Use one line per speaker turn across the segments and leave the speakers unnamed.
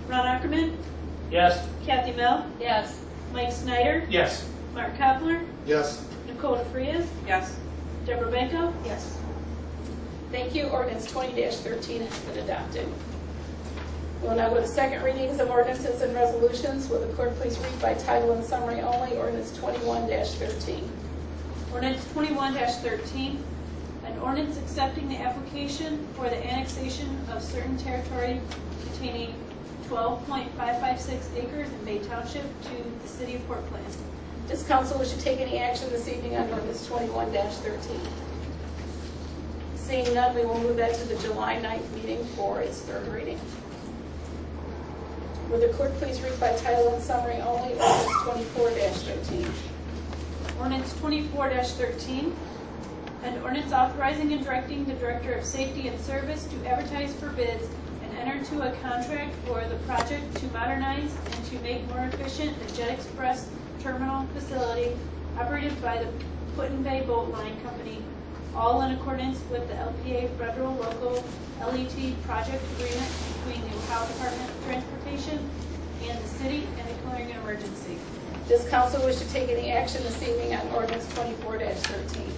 Ron Ackerman,
Yes.
Kathy Mel,
Yes.
Mike Snyder,
Yes.
Mark Kopler,
Yes.
Nicole DeFrias,
Yes.
Deborah Benko.
Yes. Thank you. Ordinance 20-13 has been adopted. We'll now go to second readings of ordinances and resolutions. Will the clerk please read by title and summary only ordinance 21-13?
Ordinance 21-13, an ordinance accepting the application for the annexation of certain territory containing 12.556 acres in Bay Township to the city of Port Plain.
Does council wish to take any action this evening on ordinance 21-13? Seeing none, we will move that to the July 9th meeting for its third reading. Will the clerk please read by title and summary only ordinance 24-13?
Ordinance 24-13, an ordinance authorizing and directing the Director of Safety and Service to advertise for bids and enter into a contract for the project to modernize and to make more efficient the Jet Express terminal facility operated by the Put-in-Bay Boat Line Company, all in accordance with the LPA Federal Local LET project agreement between the Ohio Department of Transportation and the city and declaring an emergency.
Does council wish to take any action this evening on ordinance 24-13?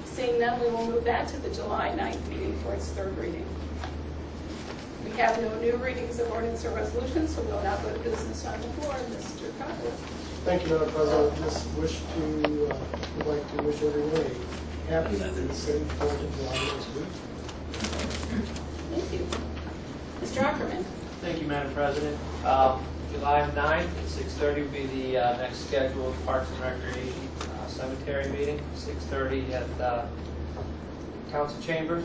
Seeing none, we will move that to the July 9th meeting for its third reading. We have no new readings of ordinance or resolutions, so we will now go to business on the floor. Mr. Coppola.
Thank you, Madam President. Just would like to wish everyone a happy and safe 4th of July next week.
Thank you. Mr. Ackerman.
Thank you, Madam President. July 9th at 6:30 will be the next scheduled Parks and Recreation Cemetery meeting. 6:30 at the Council Chambers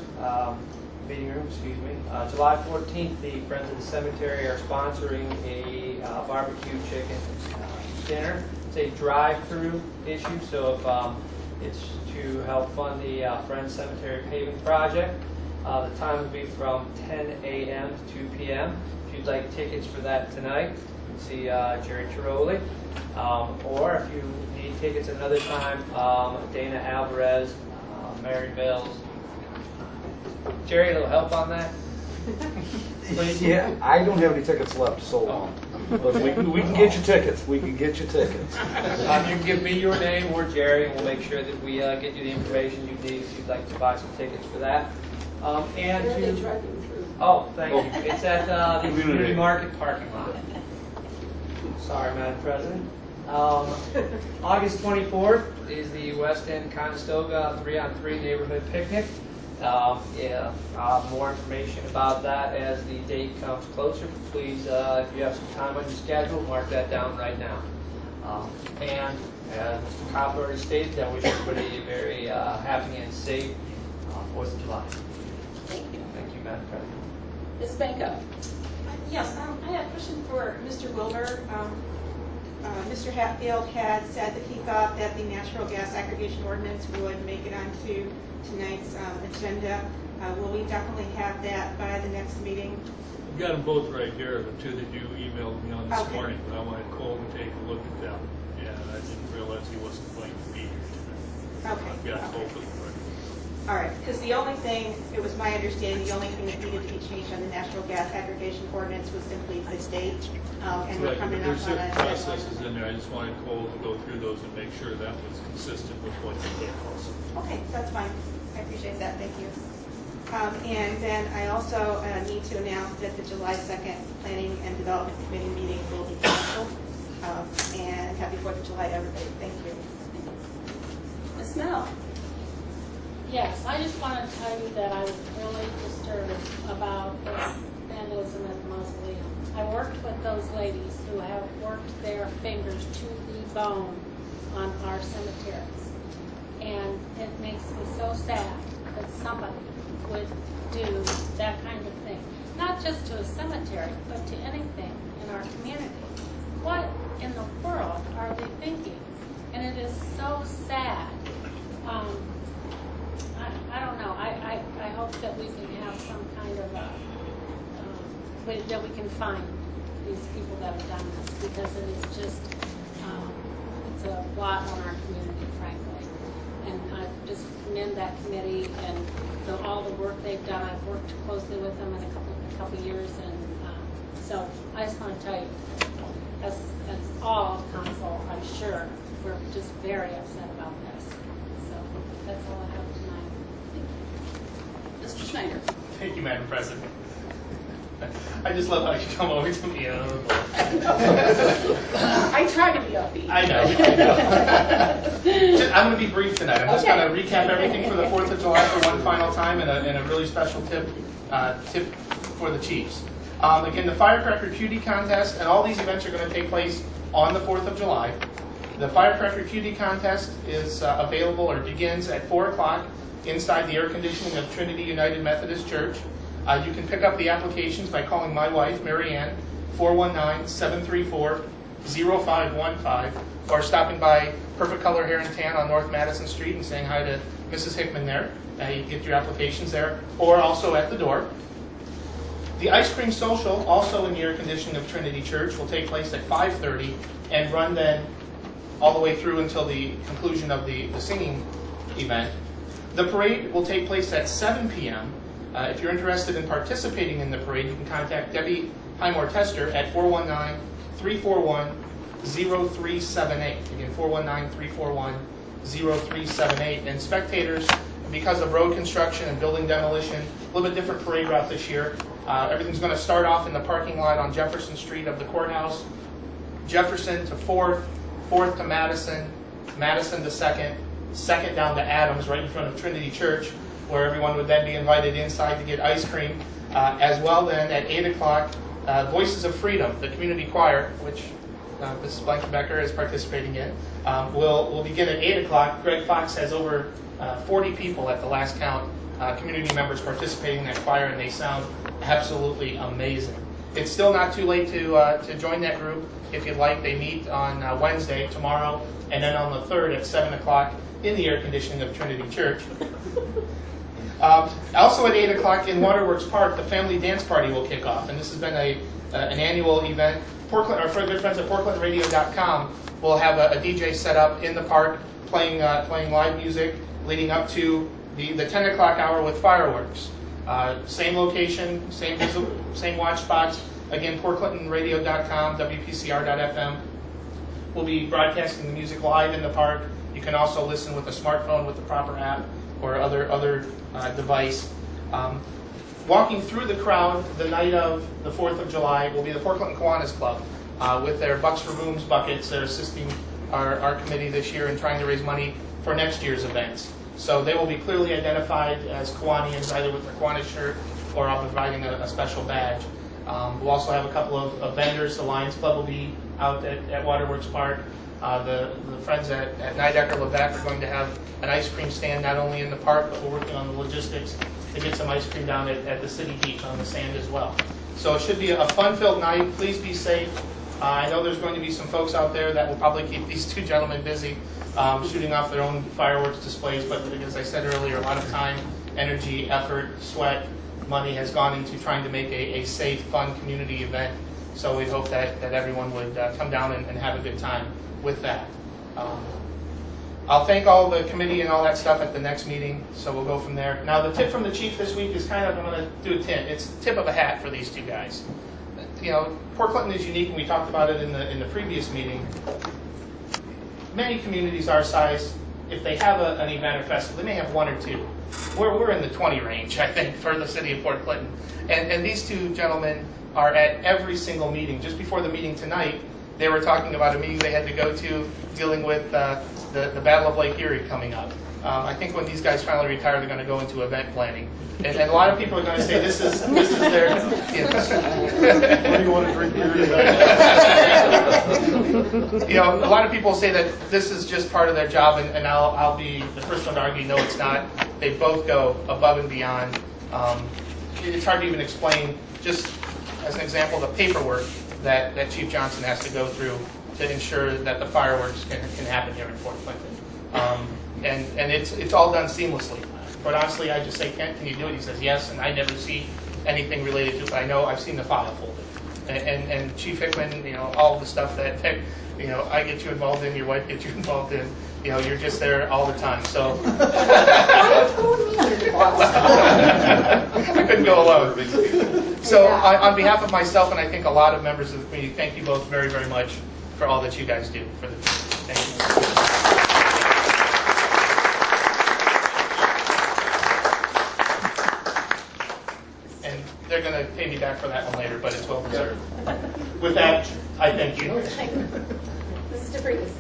meeting room. Excuse me. July 14th, the Friends of the Cemetery are sponsoring a barbecue chicken dinner. It's a drive-through issue, so if it's to help fund the Friends Cemetery paving project. The time will be from 10 a.m. to 2 p.m. If you'd like tickets for that tonight, you can see Jerry Tiroli. Or if you need tickets another time, Dana Alvarez, Mary Mills. Jerry, a little help on that? Please?
Yeah, I don't have any tickets left, so but we can get you tickets. We can get you tickets.
You can give me your name or Jerry, and we'll make sure that we get you the information you need if you'd like to buy some tickets for that. And
Where are they
to,
driving through?
oh, thank you. It's at the Community Market parking lot. Sorry, Madam President. August 24th is the West End Conestoga 3-on-3 neighborhood picnic. More information about that as the date comes closer. Please, if you have some time on your schedule, mark that down right now. And as Mr. Kopler already stated, I wish everybody a very happy and safe 4th of July.
Thank you.
Thank you, Madam President.
Ms. Benko.
Yes, I had a question for Mr. Wilbur. Mr. Hatfield had said that he thought that the natural gas aggregation ordinance would make it onto tonight's agenda. Will we definitely have that by the next meeting?
I've got them both right here, the two that you emailed me on this
Okay.
morning, but I wanted Cole to take a look at them. And I didn't realize he wasn't going to be here today.
Okay.
I've got both of them right.
All right, because the only thing, it was my understanding, the only thing that needed to be changed on the natural gas aggregation ordinance was simply the date. And we're
Right,
coming
but
up
there's
on
certain
a
processes in there. I just wanted Cole to go through those and make sure that was consistent with what you did also.
Okay, that's fine. I appreciate that. Thank you. And then I also need to announce that the July 2nd Planning and Development Committee meeting will be canceled. And happy 4th of July to everybody. Thank you.
Ms. Mel.
Yes, I just want to tell you that I was really disturbed about this vandalism at the mausoleum. I worked with those ladies who have worked their fingers to the bone on our cemeteries. And it makes me so sad that somebody would do that kind of thing. Not just to a cemetery, but to anything in our community. What in the world are they thinking? And it is so sad. I don't know. I hope that we can have some kind of a, that we can find these people that have done this, because it is just, it's a blot on our community, frankly. And I just commend that committee and all the work they've done. I've worked closely with them in a couple years, and So I just want to tell you, as all council, I'm sure, we're just very upset about this. So that's all I have tonight.
Mr. Schneider.
Thank you, Madam President. I just love how you come over to me.
I try to be upbeat.
I know. I'm going to be brief tonight. I'm just going to recap everything for the 4th of July for one final time and a really special tip for the Chiefs. Again, the Firecracker Cutie Contest and all these events are going to take place on the 4th of July. The Firecracker Cutie Contest is available or begins at 4 o'clock inside the air conditioning of Trinity United Methodist Church. You can pick up the applications by calling my wife, Mary Ann, 419-734-0515, or stopping by Perfect Color Hair and Tan on North Madison Street and saying hi to Mrs. Hickman there. You can get your applications there, or also at the door. The Ice Cream Social, also in the air conditioning of Trinity Church, will take place at 5:30 and run then all the way through until the conclusion of the singing event. The parade will take place at 7 p.m. If you're interested in participating in the parade, you can contact Debbie Highmore-Tester at 419-341-0378. Again, 419-341-0378. And spectators, because of road construction and building demolition, a little bit different parade route this year. Everything's going to start off in the parking lot on Jefferson Street of the courthouse. Jefferson to 4th, 4th to Madison, Madison to 2nd, 2nd down to Adams, right in front of Trinity Church, where everyone would then be invited inside to get ice cream. As well then at 8 o'clock, Voices of Freedom, the community choir, which Mrs. Blankenbecker is participating in, will begin at 8 o'clock. Greg Fox has over 40 people at the last count, community members participating in that choir, and they sound absolutely amazing. It's still not too late to join that group if you'd like. They meet on Wednesday, tomorrow, and then on the 3rd at 7 o'clock in the air conditioning of Trinity Church. Also at 8 o'clock in Waterworks Park, the Family Dance Party will kick off, and this has been an annual event. Portland, our good friends at PortlandRadio.com will have a DJ set up in the park playing live music leading up to the 10 o'clock hour with fireworks. Same location, same watch spots. Again, PortlandRadio.com, WPCR.FM. We'll be broadcasting the music live in the park. You can also listen with a smartphone with the proper app or other device. Walking through the crowd the night of the 4th of July will be the Portland Kiwanis Club with their Bucks for Booms buckets. They're assisting our committee this year in trying to raise money for next year's events. So they will be clearly identified as Kiwanians, either with their Kiwanis shirt or providing a special badge. We'll also have a couple of vendors. The Lions Club will be out at Waterworks Park. The friends at Nidecker Lebec are going to have an ice cream stand not only in the park, but we're working on the logistics to get some ice cream down at the city beach on the sand as well. So it should be a fun-filled night. Please be safe. I know there's going to be some folks out there that will probably keep these two gentlemen busy shooting off their own fireworks displays, but as I said earlier, a lot of time, energy, effort, sweat, money has gone into trying to make a safe, fun community event. So we hope that everyone would come down and have a good time with that. I'll thank all the committee and all that stuff at the next meeting, so we'll go from there. Now, the tip from the chief this week is kind of, I'm going to do a tip. It's a tip of a hat for these two guys. You know, Port Clinton is unique, and we talked about it in the previous meeting. Many communities our size, if they have an event or festival, they may have one or two. We're in the 20 range, I think, for the city of Port Clinton. And these two gentlemen are at every single meeting. Just before the meeting tonight, they were talking about a meeting they had to go to dealing with the Battle of Lake Erie coming up. I think when these guys finally retire, they're going to go into event planning. And a lot of people are going to say this is their...
What do you want to drink beer today?
You know, a lot of people say that this is just part of their job, and I'll be the first one to argue, no, it's not. They both go above and beyond. It's hard to even explain, just as an example, the paperwork that Chief Johnson has to go through to ensure that the fireworks can happen here in Port Clinton. And it's all done seamlessly. But honestly, I just say, Kent, can you do it? He says yes, and I never see anything related to it. I know I've seen the file folder. and Chief Hickman, you know, all the stuff that you know, I get you involved in, your wife gets you involved in, you know, you're just there all the time, so. I couldn't go alone. So on behalf of myself and I think a lot of members of the community, thank you both very, very much for all that you guys do for the community. Thank you. And they're going to pay me back for that one later, but it's well deserved. With that, I thank you.
Mrs. DeVries.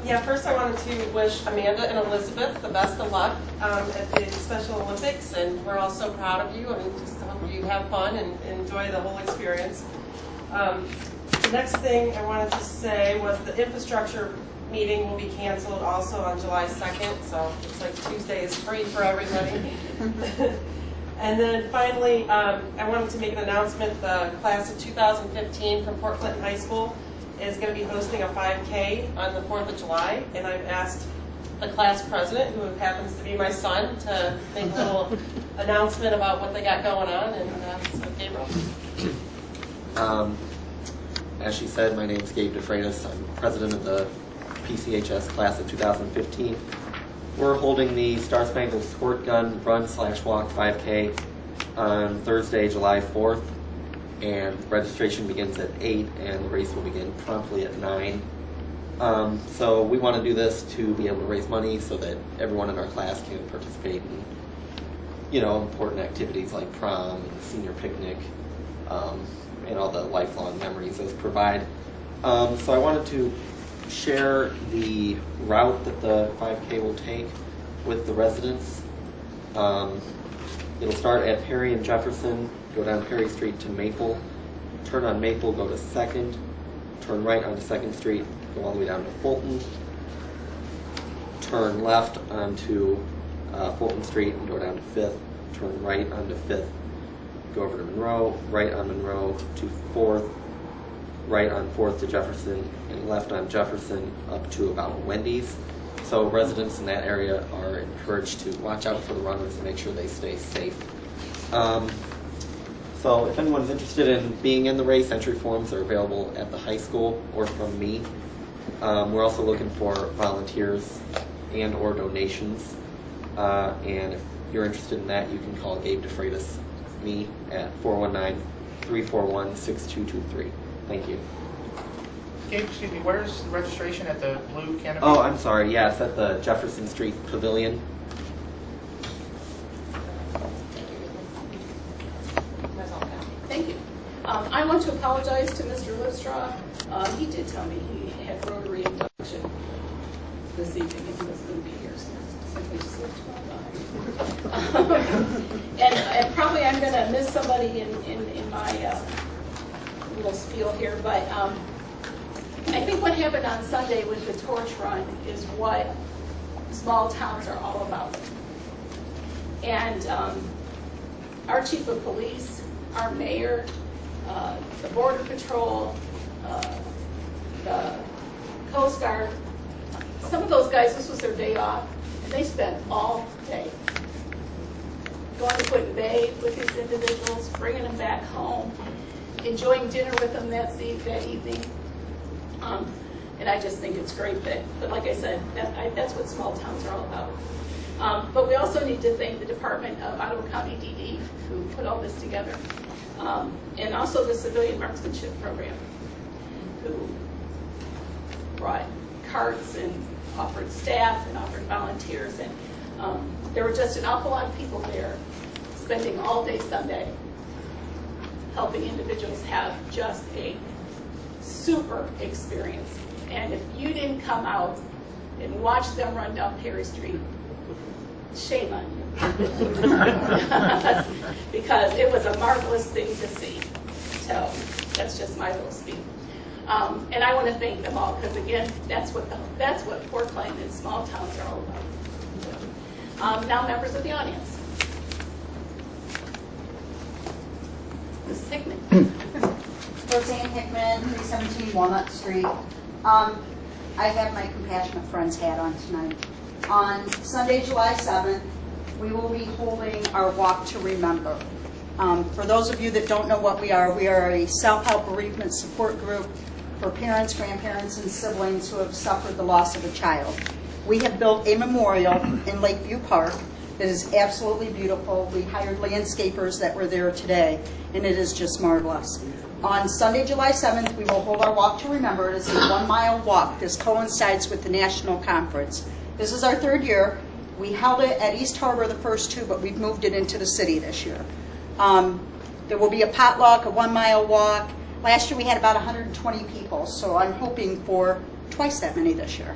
Yeah, first I wanted to wish Amanda and Elizabeth the best of luck at the Special Olympics, and we're all so proud of you, and just hope you have fun and enjoy the whole experience. The next thing I wanted to say was the infrastructure meeting will be canceled also on July 2nd, so it's like Tuesday is free for everybody. And then finally, I wanted to make an announcement. The class of 2015 from Port Clinton High School is going to be hosting a 5K on the 4th of July, and I've asked the class president, who happens to be my son, to make a little announcement about what they got going on, and so Gabriel.
As she said, my name is Gabe DeFreitas. I'm president of the PCHS class of 2015. We're holding the Star Spangled Squirt Gun Run/Walk 5K on Thursday, July 4th. And registration begins at 8 and the race will begin promptly at 9. So we want to do this to be able to raise money so that everyone in our class can participate in, you know, important activities like prom and senior picnic, and all the lifelong memories those provide. So I wanted to share the route that the 5K will take with the residents. It'll start at Perry and Jefferson, go down Perry Street to Maple, turn on Maple, go to 2nd, turn right onto 2nd Street, go all the way down to Fulton, turn left onto Fulton Street and go down to 5th, turn right onto 5th, go over to Monroe, right on Monroe to 4th, right on 4th to Jefferson, and left on Jefferson up to about Wendy's. So residents in that area are encouraged to watch out for the runners and make sure they stay safe. So if anyone's interested in being in the race, entry forms are available at the high school or from me. We're also looking for volunteers and or donations. And if you're interested in that, you can call Gabe DeFreitas, me, at 419-341-6223. Thank you.
Gabe, excuse me, where's the registration at the blue canopy?
Oh, I'm sorry. Yeah, it's at the Jefferson Street Pavilion.
Thank you. I want to apologize to Mr. Lipstraw. He did tell me he had Rotary induction this evening and he was going to be here, so simply slipped my mind. And probably I'm going to miss somebody in my little spiel here, but I think what happened on Sunday with the torch run is what small towns are all about. And our chief of police, our mayor, the Border Patrol, the Coast Guard, some of those guys, this was their day off, and they spent all day going to Put in Bay with these individuals, bringing them back home, enjoying dinner with them that evening. And I just think it's great that, but like I said, that's what small towns are all about. But we also need to thank the Department of Ottawa County DD who put all this together. And also the Civilian Marksmanship Program, who brought carts and offered staff and offered volunteers. And there were just an awful lot of people there spending all day Sunday helping individuals have just a super experience. And if you didn't come out and watch them run down Perry Street, shame on you. Because it was a marvelous thing to see. So that's just my little speech. And I want to thank them all because again, that's what Port Clinton and small towns are all about. Now members of the audience. Mrs. Hickman.
Roseanne Hickman, 317 Walnut Street. I have my Compassionate Friends hat on tonight. On Sunday, July 7th, we will be holding our Walk to Remember. For those of you that don't know what we are a self-help bereavement support group for parents, grandparents, and siblings who have suffered the loss of a child. We have built a memorial in Lakeview Park that is absolutely beautiful. We hired landscapers that were there today, and it is just marvelous. On Sunday, July 7th, we will hold our Walk to Remember. It is a 1-mile walk. This coincides with the national conference. This is our 3rd year. We held it at East Harbor the first 2, but we've moved it into the city this year. There will be a potluck, a 1-mile walk. Last year we had about 120 people, so I'm hoping for twice that many this year.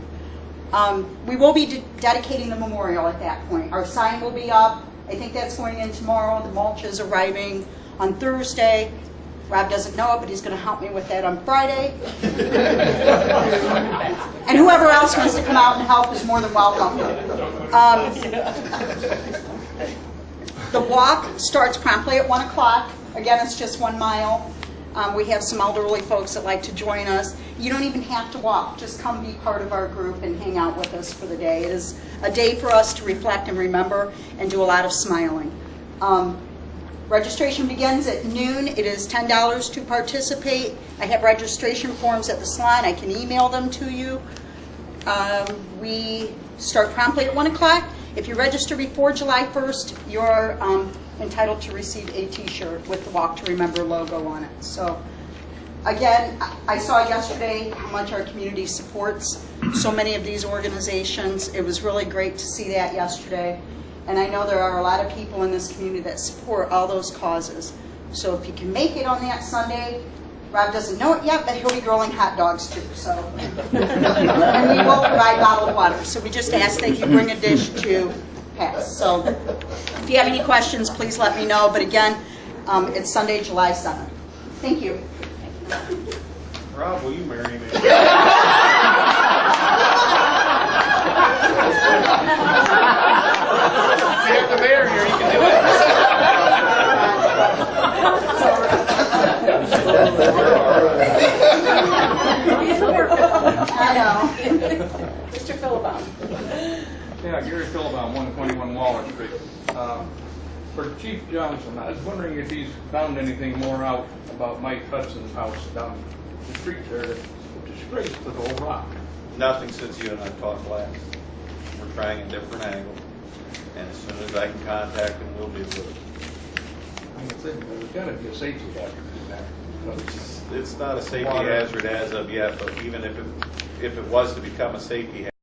We will be dedicating the memorial at that point. Our sign will be up. I think that's going in tomorrow. The mulch is arriving on Thursday. Rob doesn't know it, but he's going to help me with that on Friday. And whoever else wants to come out and help is more than welcome. The walk starts promptly at 1 o'clock. Again, it's just 1 mile. We have some elderly folks that like to join us. You don't even have to walk. Just come be part of our group and hang out with us for the day. It is a day for us to reflect and remember and do a lot of smiling. Registration begins at noon. It is $10 to participate. I have registration forms at the salon. I can email them to you. We start promptly at 1 o'clock. If you register before July 1st, you're entitled to receive a t-shirt with the Walk to Remember logo on it. So again, I saw yesterday how much our community supports so many of these organizations. It was really great to see that yesterday. And I know there are a lot of people in this community that support all those causes. So if you can make it on that Sunday, Rob doesn't know it yet, but he'll be grilling hot dogs too. So, and we will provide bottled water. So we just ask that you bring a dish to pass. So if you have any questions, please let me know. But again, it's Sunday, July 7th. Thank you.
Rob, will you marry me?
We have the mayor here, you can do
I know.
Mr. Philibon.
Yeah, Gary Philibon, 121 Waller Street. For Chief Johnson, I was wondering if he's found anything more out about Mike Hudson's house down the street there that's a disgrace to the whole rock.
Nothing since you and I talked last. We're trying a different angle, and as soon as I can contact him, we'll deal with it.
I think there's got to be a safety hazard in there.
It's not a safety hazard as of yet, but even if it was to become a safety hazard,